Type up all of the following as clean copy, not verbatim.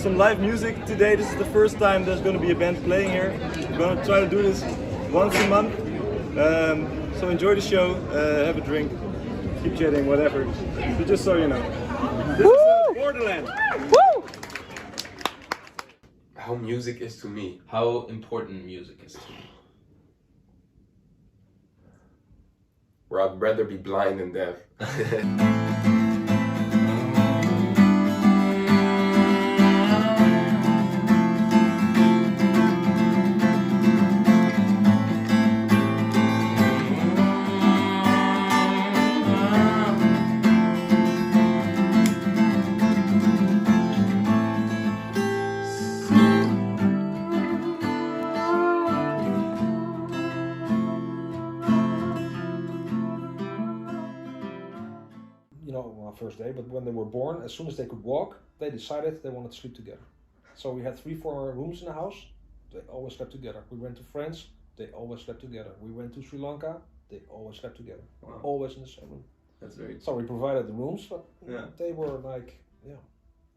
some live music today. This is the first time there's going to be a band playing here. We're going to try to do this once a month. So enjoy the show, have a drink, keep chatting, whatever. So just so you know. This is Borderland. Woo! How music is to me. How important music is to you. Where I'd rather be blind than deaf. You know, on our first day, but when they were born, as soon as they could walk, they decided they wanted to sleep together. So we had 3-4 rooms in the house, they always slept together. We went to France, they always slept together. We went to Sri Lanka, they always slept together. Wow. Always in the same room. That's very So we provided the rooms, but Yeah. they were like,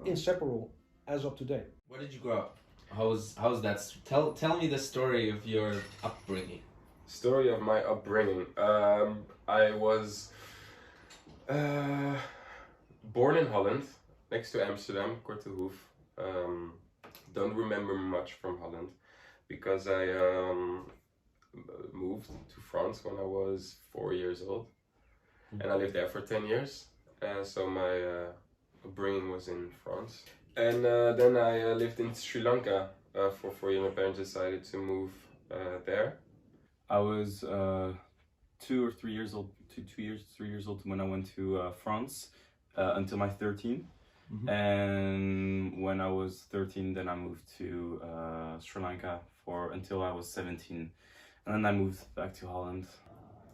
inseparable as of today. Where did you grow up? How's that? Tell me the story of your upbringing. Story of my upbringing. I was born in Holland, next to Amsterdam, Kortehoef. Don't remember much from Holland because I moved to France when I was 4 years old, and I lived there for 10 years. So my upbringing was in France, and then I lived in Sri Lanka for 4 years. My parents decided to move there. I was 2 or 3 years old, 3 years old when I went to France until my 13. And when I was 13, then I moved to Sri Lanka until I was 17, and then I moved back to Holland.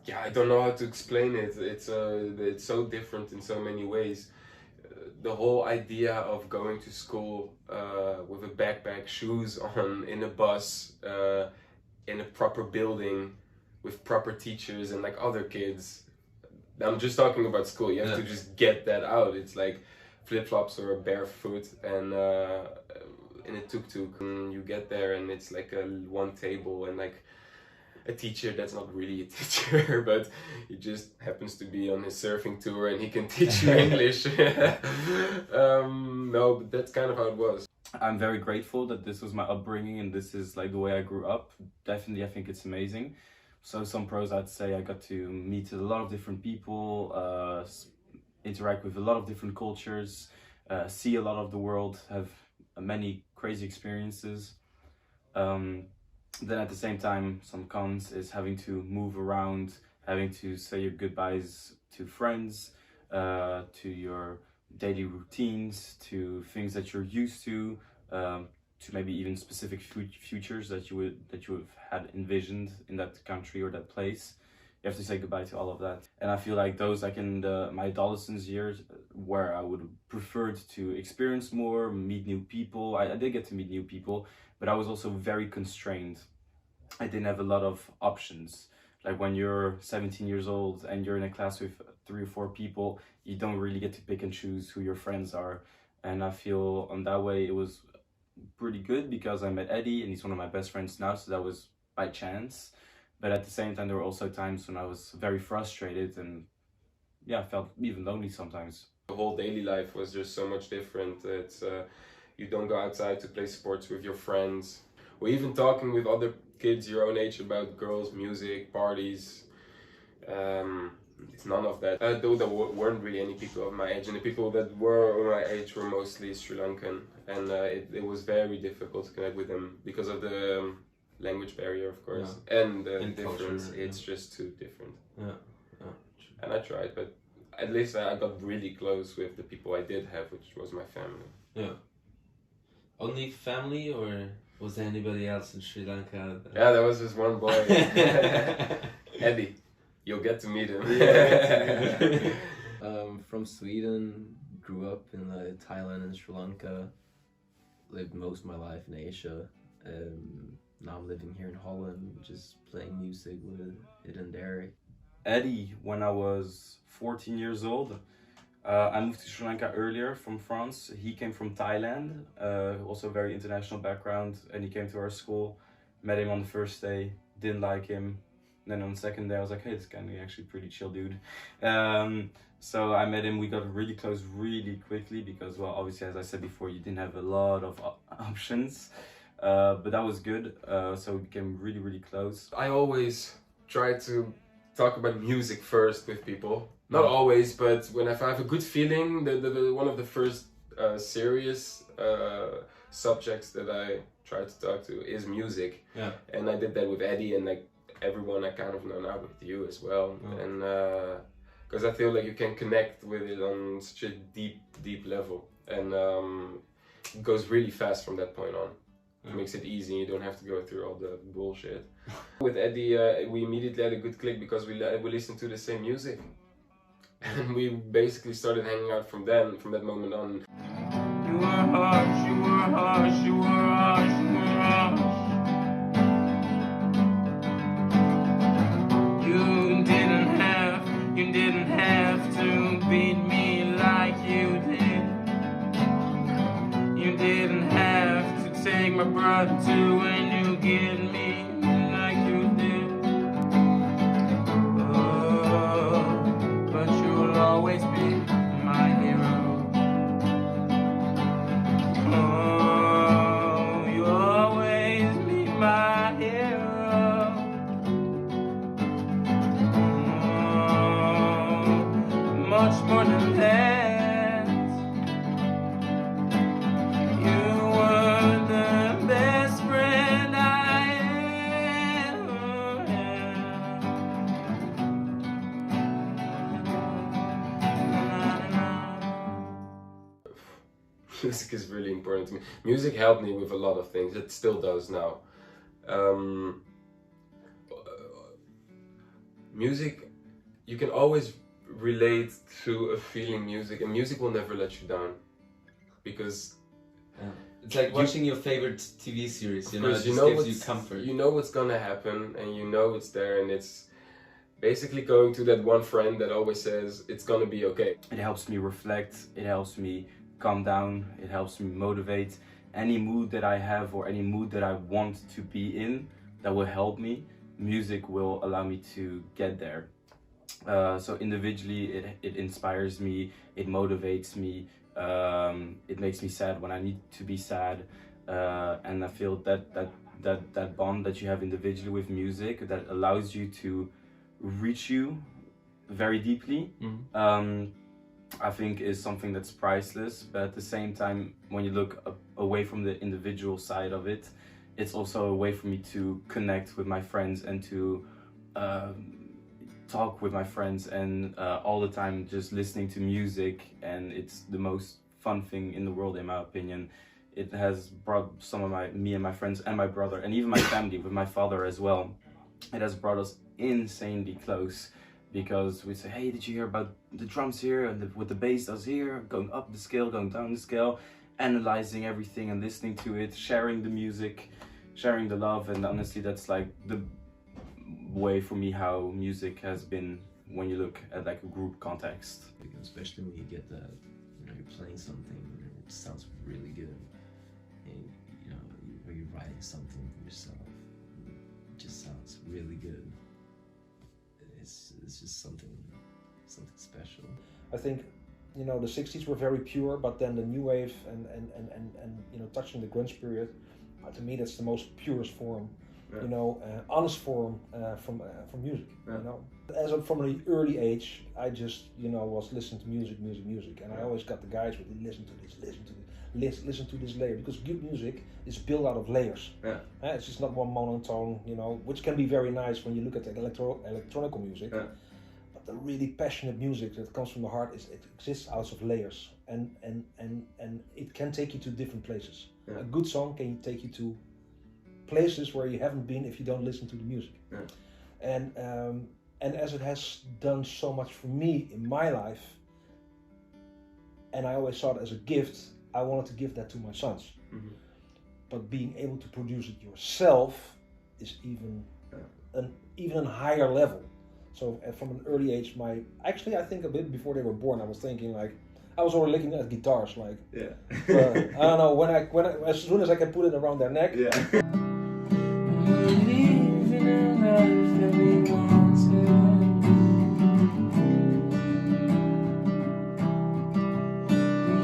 Yeah, I don't know how to explain it. It's so different in so many ways. The whole idea of going to school with a backpack, shoes on, in a bus, in a proper building, with proper teachers and like other kids. I'm just talking about school. You have to just get that out. It's like flip-flops or barefoot and in a tuk-tuk. And you get there and it's like one table and like a teacher that's not really a teacher, but he just happens to be on his surfing tour and he can teach you English. No, but that's kind of how it was. I'm very grateful that this was my upbringing and this is like the way I grew up. Definitely, I think it's amazing. So some pros, I'd say I got to meet a lot of different people, interact with a lot of different cultures, see a lot of the world, have many crazy experiences. Then at the same time, some cons is having to move around, having to say your goodbyes to friends, to your daily routines, to things that you're used to maybe even specific futures that you would have had envisioned in that country or that place. You have to say goodbye to all of that. And I feel like those, like in my adolescence years, where I would have preferred to experience more, meet new people. I did get to meet new people, but I was also very constrained. I didn't have a lot of options. Like when you're 17 years old and you're in a class with 3 or 4 people, you don't really get to pick and choose who your friends are. And I feel on that way it was pretty good because I met Eddie and he's one of my best friends now, so that was by chance. But at the same time, there were also times when I was very frustrated and I felt even lonely sometimes. The whole daily life was just so much different. It's you don't go outside to play sports with your friends, or even talking with other kids your own age about girls, music, parties. It's none of that. Though there weren't really any people of my age, and the people that were my age were mostly Sri Lankan, and it was very difficult to connect with them because of the language barrier, of course, and the difference. Culture, it's just too different. And I tried, but at least I got really close with the people I did have, which was my family. Yeah. Only family, or was there anybody else in Sri Lanka? Yeah, there was this one boy, Eddie. You'll get to meet him. From Sweden, grew up in Thailand and Sri Lanka, lived most of my life in Asia. Now I'm living here in Holland, just playing music with it and Derek. Eddie, when I was 14 years old, I moved to Sri Lanka earlier from France. He came from Thailand, also a very international background, and he came to our school. Met him on the first day, didn't like him. Then on the second day, I was like, hey, this guy is actually pretty chill dude. So I met him, we got really close really quickly because, well, obviously, as I said before, you didn't have a lot of options, but that was good. So we became really, really close. I always try to talk about music first with people. Not always, but when if I have a good feeling, one of the first serious subjects that I try to talk to is music. Yeah. And I did that with Eddie and like everyone I kind of know now with you as well. And because I feel like you can connect with it on such a deep level, and it goes really fast from that point on. It makes it easy, you don't have to go through all the bullshit. With Eddie, we immediately had a good click because we listened to the same music. And we basically started hanging out from that moment on. You were harsh, you were harsh, you were harsh, you were harsh. You didn't have to beat me like you did. You didn't have to take my brother too when you get me like you did. Oh, but you'll always be my hero. Oh, you'll always be my hero. Much more than that. You were the best friend I ever had. Music is really important to me. Music helped me with a lot of things. It still does now. Music, you can always relate to a feeling music, and music will never let you down, because it's like watching your favorite TV series, you know, it just gives you comfort. You know what's gonna happen, and you know it's there, and it's basically going to that one friend that always says it's gonna be okay. It helps me reflect, it helps me calm down, it helps me motivate. Any mood that I have or any mood that I want to be in that will help me, music will allow me to get there. So individually it inspires me, it motivates me, it makes me sad when I need to be sad, and I feel that bond that you have individually with music that allows you to reach you very deeply, I think is something that's priceless. But at the same time, when you look away from the individual side of it, it's also a way for me to connect with my friends and to talk with my friends, and all the time just listening to music, and it's the most fun thing in the world, in my opinion. It has brought me and my friends and my brother and even my family with my father as well. It has brought us insanely close, because we say, hey, did you hear about the drums here and with the bass that's here, going up the scale, going down the scale, analyzing everything and listening to it, sharing the music, sharing the love. And honestly, that's like the way for me how music has been when you look at like a group context. Especially when you get that, you know, you're playing something and it sounds really good, and you know, or you're writing something for yourself, it just sounds really good. It's just something special. I think, you know, the 60s were very pure, but then the new wave and you know, touching the grunge period, to me that's the most purest form. You know, honest form from music. You know, from an early age, I just, you know, was listening to music, and I always got the guys with listen to this layer, because good music is built out of layers. It's just not one monotone, you know, which can be very nice when you look at the electronic music. But the really passionate music that comes from the heart it exists out of layers, and it can take you to different places. A good song can take you to places where you haven't been if you don't listen to the music. And as it has done so much for me in my life, and I always saw it as a gift, I wanted to give that to my sons. But being able to produce it yourself is even a higher level. So from an early age, I think a bit before they were born, I was thinking like, I was already looking at guitars, like, Yeah. I don't know, as soon as I can put it around their neck. Yeah. Living a life that we wanted.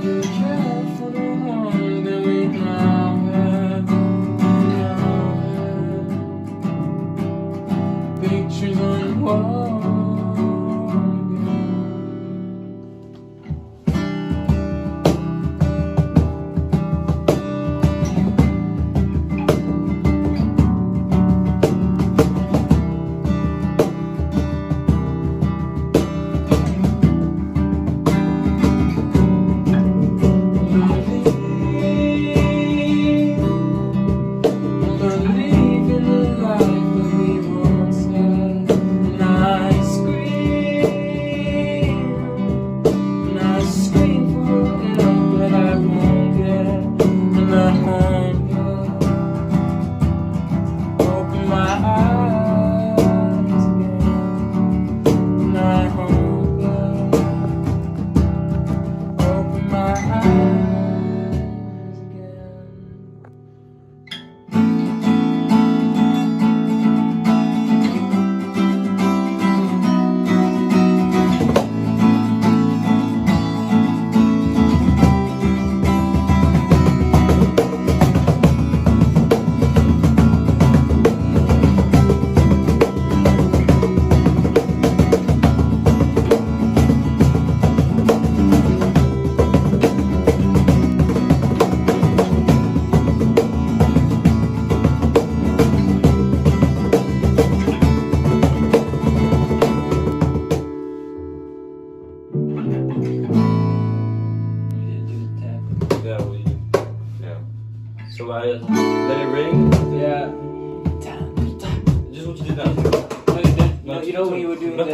We care for the one that we now have. Pictures on the wall. So I let it ring. Yeah. Just what you did now. No, you know when you were doing the.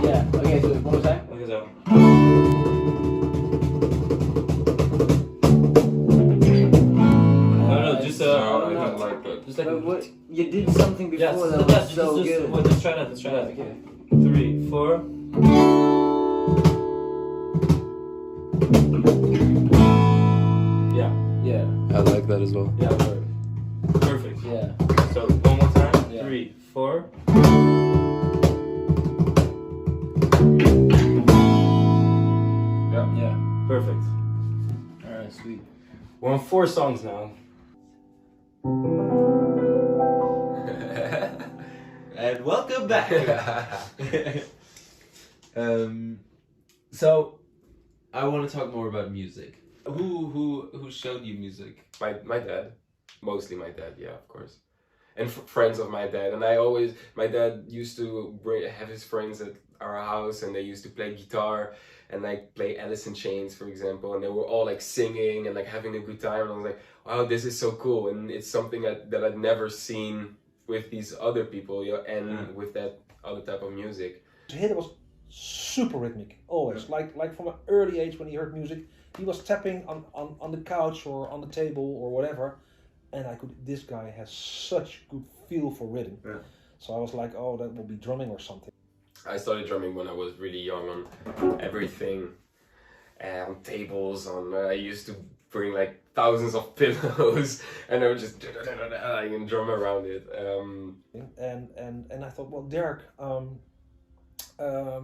Yeah. Okay. So one more time. Okay, so. No, just I don't like that. just like. But what you did something before Yes, that was so good. Wait, let's try that. Let's try that. Okay. 3, 4. Yeah. Yeah. I like that as well. Yeah. Perfect. Yeah. So one more time. Yeah. 3, 4. Yeah. Yeah. Perfect. All right. Sweet. We're on 4 songs now. And welcome back. So, I want to talk more about music. Who showed you music? My dad, mostly my dad, yeah, of course, and friends of my dad. And my dad used to have his friends at our house, and they used to play guitar and like play Alice in Chains, for example, and they were all like singing and like having a good time. And I was like, wow, this is so cool, and it's something that I'd never seen with these other people, and with that other type of music. His was super rhythmic, always. Like from an early age when he heard music, he was tapping on the couch or on the table or whatever, and this guy has such good feel for rhythm. Yeah. So I was like, oh, that will be drumming or something. I started drumming when I was really young on everything, on tables. I used to bring like thousands of pillows, and I would just and drum around it. And I thought, well, Derek, I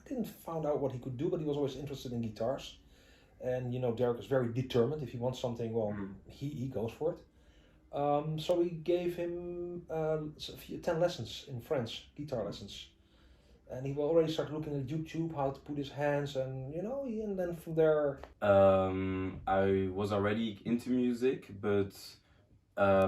didn't find out what he could do, but he was always interested in guitars. And you know, Derek is very determined. If he wants something, well, he goes for it. So we gave him 10 lessons in French, guitar lessons. And he already started looking at YouTube how to put his hands, and you know, and then from there. I was already into music, but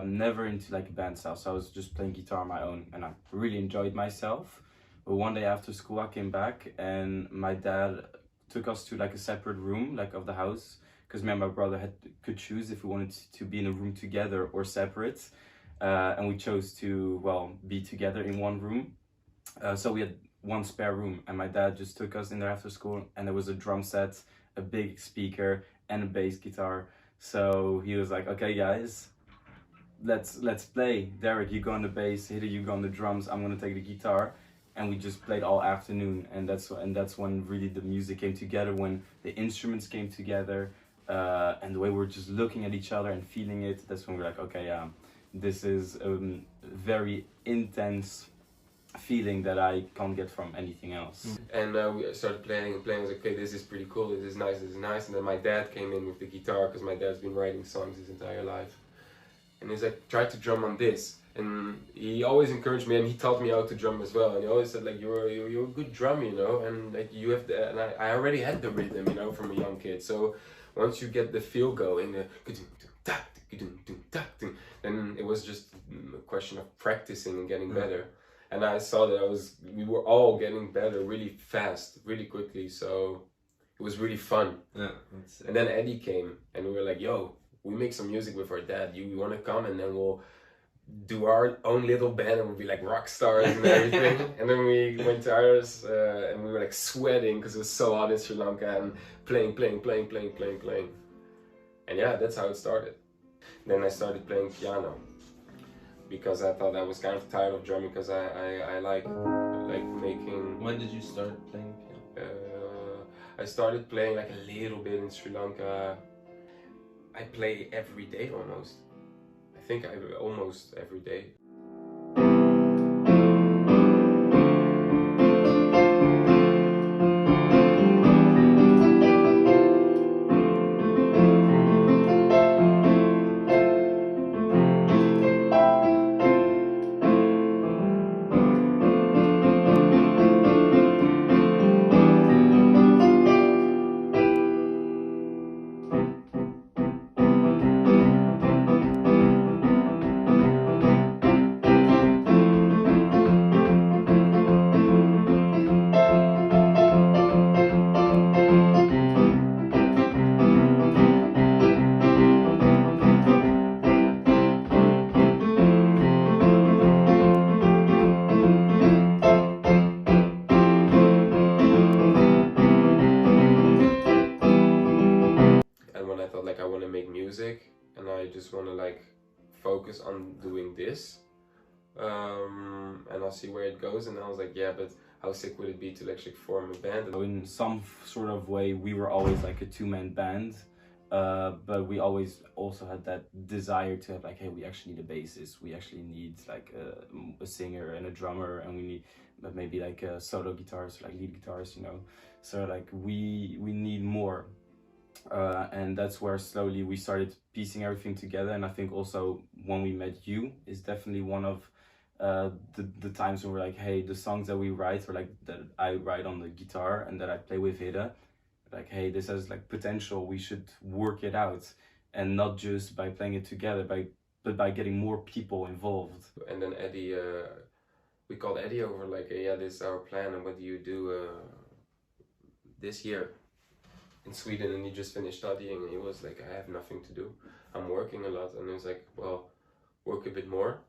never into like a band style. So I was just playing guitar on my own, and I really enjoyed myself. But one day after school, I came back, and my dad took us to like a separate room, like of the house, because me and my brother could choose if we wanted to be in a room together or separate, and we chose to be together in one room. So we had one spare room, and my dad just took us in there after school, and there was a drum set, a big speaker, and a bass guitar. So he was like, okay guys, let's play. Derek, you go on the bass, Hidde, you go on the drums, I'm gonna take the guitar. and we just played all afternoon, and that's when really the music came together, when the instruments came together, and the way we were just looking at each other and feeling it. That's when we're like, okay, yeah, this is a very intense feeling that I can't get from anything else. And we started playing, and I was like, okay, this is pretty cool, this is nice, and then my dad came in with the guitar, because my dad's been writing songs his entire life, and he's like, try to drum on this. And he always encouraged me, and he taught me how to drum as well. And he always said, like, you're a good drummer, you know, and like you have the, and I already had the rhythm, you know, from a young kid. So once you get the feel going, then it was just a question of practicing and getting better. And I saw that we were all getting better really fast, really quickly. So it was really fun. Yeah, and then Eddie came, and we were like, yo, we make some music with our dad. You want to come, and then we'll do our own little band, and we'll be like rock stars and everything. And then we went to ours, and we were like sweating because it was so hot in Sri Lanka, and playing. And yeah, that's how it started. Then I started playing piano, because I thought I was kind of tired of drumming, because I like making... When did you start playing piano? I started playing like a little bit in Sri Lanka. I play every day almost. I think almost every day. Music, and I just want to like focus on doing this, and I'll see where it goes. And I was like, yeah, but how sick would it be to actually form a band? In some sort of way, we were always like a two-man band, but we always also had that desire to have like, hey, we actually need a bassist, we actually need like a singer and a drummer, and we need maybe like a solo guitarist, like lead guitarist, you know. So like we need more. And that's where slowly we started piecing everything together. And I think also when we met you is definitely one of the times when we're like, hey, the songs that we write, or like that I write on the guitar and that I play with Hida, like, hey, this has like potential, we should work it out, and not just by playing it together, but by getting more people involved. And then Eddie, we called Eddie over, like, yeah, this is our plan, and what do you do this year in Sweden? And he just finished studying, and he was like, I have nothing to do, I'm working a lot. And he was like, well, work a bit more,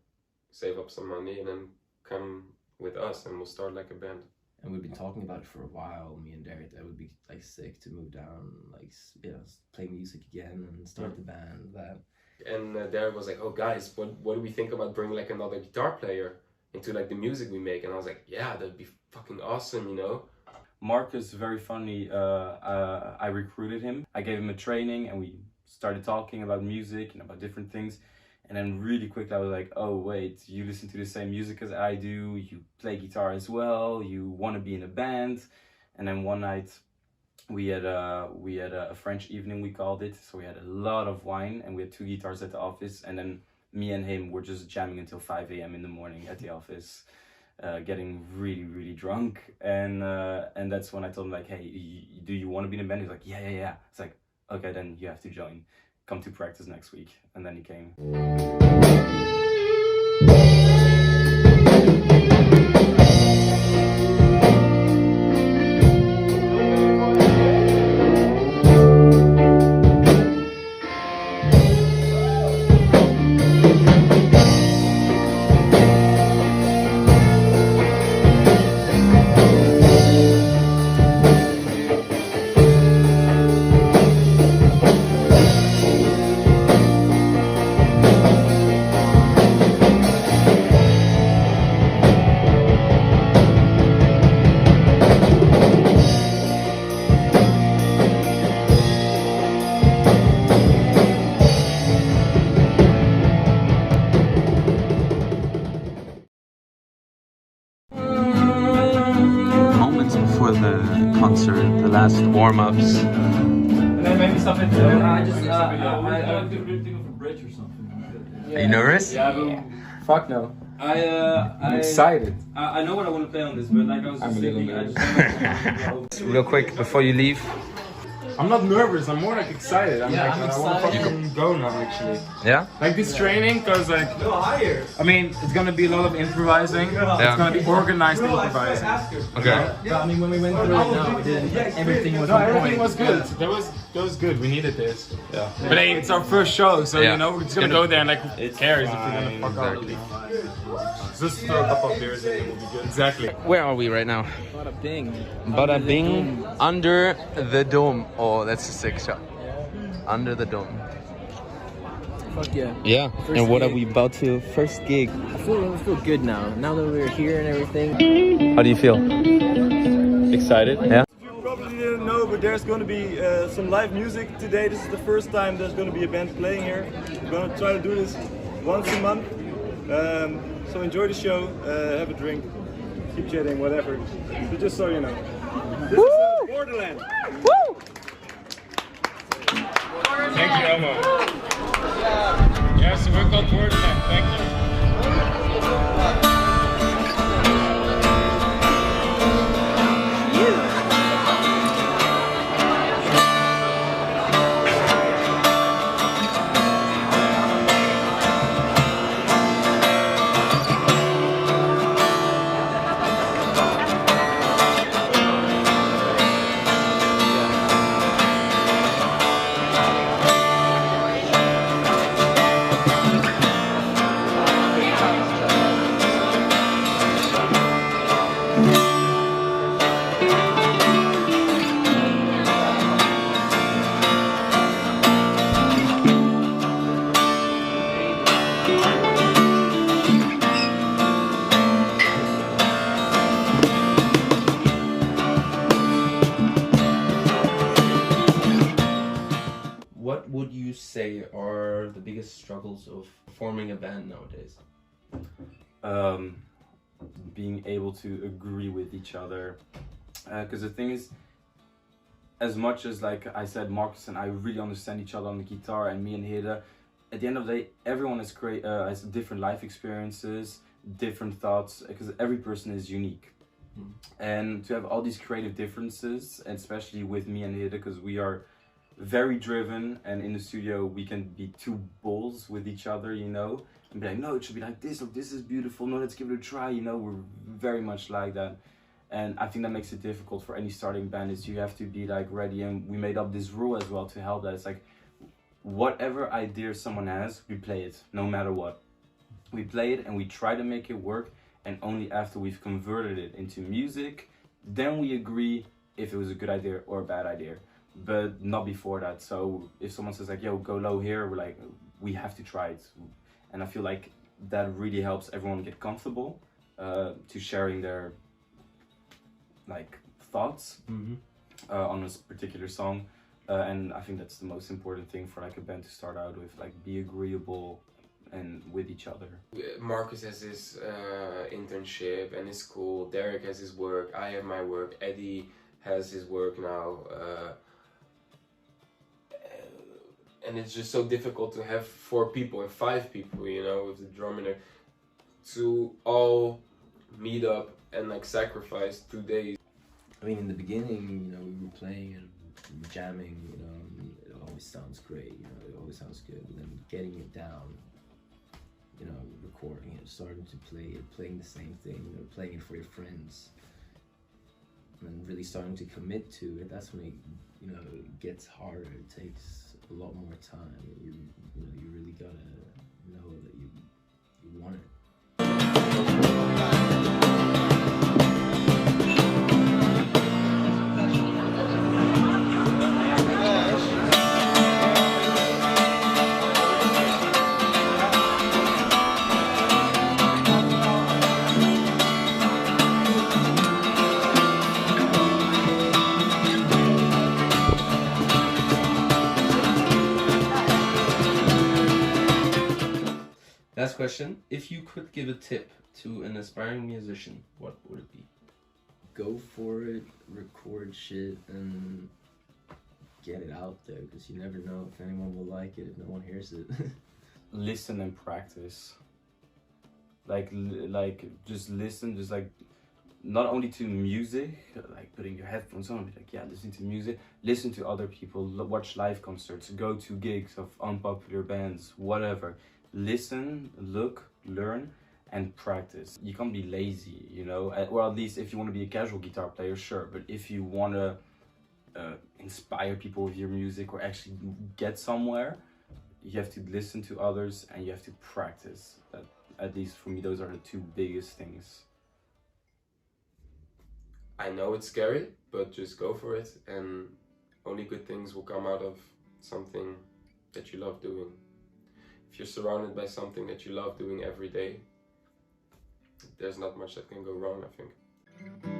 save up some money, and then come with us and we'll start like a band. And we've been talking about it for a while, me and Derek, that would be like sick to move down, like, you know, play music again and start the band, that. And Derek was like, oh guys, what do we think about bringing like another guitar player into like the music we make? And I was like, yeah, that'd be fucking awesome, you know. Marcus, very funny, I recruited him. I gave him a training and we started talking about music and about different things. And then really quickly I was like, oh wait, you listen to the same music as I do, you play guitar as well, you want to be in a band. And then one night we had a French evening, we called it. So we had a lot of wine and we had 2 guitars at the office. And then me and him were just jamming until 5 a.m. in the morning at the office. Getting really, really drunk, and that's when I told him, like, hey, do you want to be in a band? He's like, yeah. It's like, okay, then you have to join. Come to practice next week. And then he came. warm-ups. And then maybe stuff in there. I just think of a bridge or something. Are you nervous? Yeah, Fuck no. I'm excited. I know what I want to play on this, but like I was just thinking, I just Real quick before you leave. I'm not nervous, I'm more like excited. I'm Yeah, I'm I want to excited. fucking go now actually. Yeah? Like this training, cause like, I mean, it's gonna be a lot of improvising. It's gonna be organized improvising. Okay. I mean, when we went through it now, everything was No, on everything point. was good. That was good. We needed this. Yeah. But hey, it's our first show, so Yeah. you know we're just gonna go there and like, who cares if we're gonna fuck up? Exactly. Just throw a couple of beers in, it will be good. Exactly. Where are we right now? Bada bing. Bada bing, under the dome. Oh, that's a sick shot. Under the dome. Fuck yeah. Yeah. First And what are gig. we about to? First gig. I feel good now. Now that we're here and everything. How do you feel? Excited? Yeah. You probably didn't know, but there's going to be some live music today. This is the first time there's going to be a band playing here. We're going to try to do this once a month. So enjoy the show, have a drink, keep chatting, whatever. But just so you know. This is Borderland. Thank you, Elmo. Yes, we're called Borderland. Thank you. What would you say are the biggest struggles of forming a band nowadays? being able to agree with each other. Because the thing is, as much as like I said, Marcus and I really understand each other on the guitar, and me and Hida, at the end of the day, everyone has different life experiences, different thoughts, because every person is unique. And to have all these creative differences, and especially with me and Hida, because we are very driven, and in the studio we can be two bulls with each other, you know, and be like, no, it should be like this, or this is beautiful, no, let's give it a try, you know. We're very much like that, and I think that makes it difficult for any starting band. Is you have to be like ready, and we made up this rule as well to help that. It's like, whatever idea someone has, we play it, no matter what. We play it and we try to make it work, and only after we've converted it into music, then we agree if it was a good idea or a bad idea, but not before that. So if someone says like, yo, go low here, we're like, we have to try it. And I feel like that really helps everyone get comfortable to sharing their like thoughts on a particular song. And I think that's the most important thing for like a band to start out with, like be agreeable and with each other. Marcus has his internship and his school, Derek has his work, I have my work, Eddie has his work now. And it's just so difficult to have 4 people and 5 people, you know, with the drummer there, to all meet up and like sacrifice 2 days. I mean, in the beginning, you know, we were playing and jamming, you know, it always sounds great, you know, it always sounds good. And then getting it down, you know, recording it, starting to play it, playing the same thing, you know, playing it for your friends, and really starting to commit to it, that's when it, you know, it gets harder. It takes a lot more time. You know, you really gotta know that you want it. Last question. If you could give a tip to an aspiring musician, what would it be? Go for it, record shit, and get it out there, because you never know if anyone will like it if no one hears it. Listen and practice. Like just listen, just like not only to music, like putting your headphones on, be like, yeah, listen to music, listen to other people, watch live concerts, go to gigs of unpopular bands, whatever. Listen, look, learn, and practice. You can't be lazy, you know, or at least if you want to be a casual guitar player, sure, but if you want to inspire people with your music or actually get somewhere, you have to listen to others and you have to practice. At least for me, those are the two biggest things. I know it's scary, but just go for it, and only good things will come out of something that you love doing. If you're surrounded by something that you love doing every day, there's not much that can go wrong, I think.